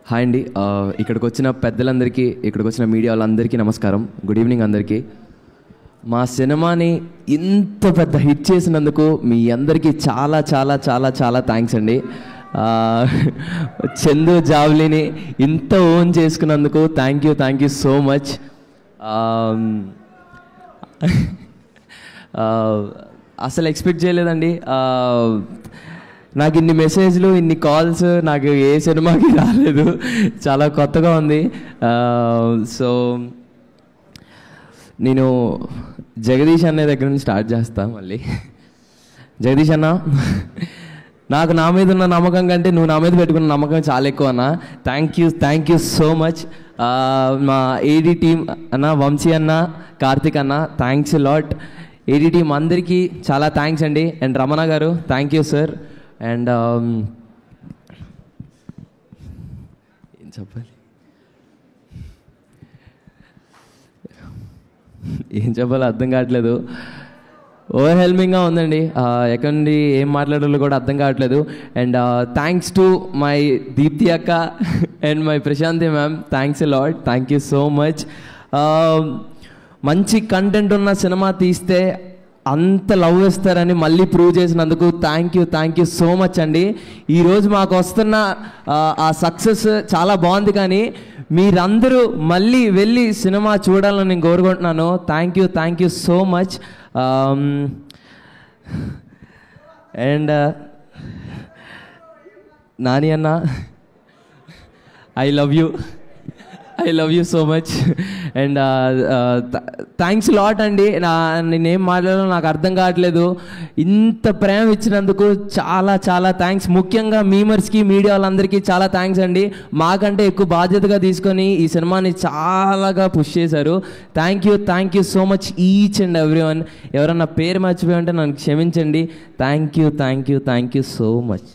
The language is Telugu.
హాయ్ అండి, ఇక్కడికి వచ్చిన పెద్దలందరికీ, ఇక్కడికి వచ్చిన మీడియా వాళ్ళందరికీ నమస్కారం. గుడ్ ఈవినింగ్ అందరికీ. మా సినిమాని ఇంత పెద్ద హిట్ చేసినందుకు మీ అందరికీ చాలా చాలా చాలా చాలా థ్యాంక్స్ అండి. చందు జావ్లీని ఇంత ఓన్ చేసుకున్నందుకు థ్యాంక్ యూ సో మచ్. అసలు ఎక్స్పెక్ట్ చేయలేదండి. నాకు ఇన్ని మెసేజ్లు, ఇన్ని కాల్స్ నాకు ఏ సినిమాకి రాలేదు. చాలా కొత్తగా ఉంది. సో నేను జగదీష్ అనే దగ్గర నుంచి స్టార్ట్ చేస్తాను. మళ్ళీ జగదీష్ అన్న, నాకు నా మీద ఉన్న నమ్మకం కంటే నువ్వు నా మీద పెట్టుకున్న నమ్మకం చాలా ఎక్కువ అన్న. Thank you so much. మా ఏడీ టీమ్ అన్న, వంశీ అన్న, కార్తిక్ అన్న, థ్యాంక్స్ లాట్. ఏడీ టీమ్ అందరికీ చాలా థ్యాంక్స్ అండి. అండ్ రమణ గారు, థ్యాంక్ యూ సార్. అండ్ ఏం చెప్పాలి, అర్థం కావట్లేదు. ఓవర్హెల్మింగ్గా ఉందండి. ఎక్కడి నుండి ఏం మాట్లాడాలో కూడా అర్థం కావట్లేదు. And thanks to my Deepthi అక్క and my Prashanthi ma'am, thanks lot. Thank you so much. మంచి కంటెంట్ ఉన్న సినిమా తీస్తే అంత లవ్ ఇస్తారని మళ్ళీ ప్రూవ్ చేసినందుకు థ్యాంక్ యూ సో మచ్ అండి. ఈరోజు మాకు వస్తున్న ఆ సక్సెస్ చాలా బాగుంది, కానీ మీరందరూ మళ్ళీ వెళ్ళి సినిమా చూడాలని నేను కోరుకుంటున్నాను. Thank you so much. And Nani అన్న, I love you so much. And thanks lot అండి. నేనేం మాట్లాడాలో నాకు అర్థం కావట్లేదు. ఇంత ప్రేమ ఇచ్చినందుకు చాలా చాలా థ్యాంక్స్. ముఖ్యంగా మీమర్స్కి, మీడియా వాళ్ళందరికీ చాలా థ్యాంక్స్ అండి. మాకంటే ఎక్కువ బాధ్యతగా తీసుకొని ఈ సినిమాని చాలాగా పుష్ చేశారు. Thank you so much each and everyone. ఎవరన్నా పేరు మర్చిపోయి ఉంటే నన్ను క్షమించండి. Thank you so much.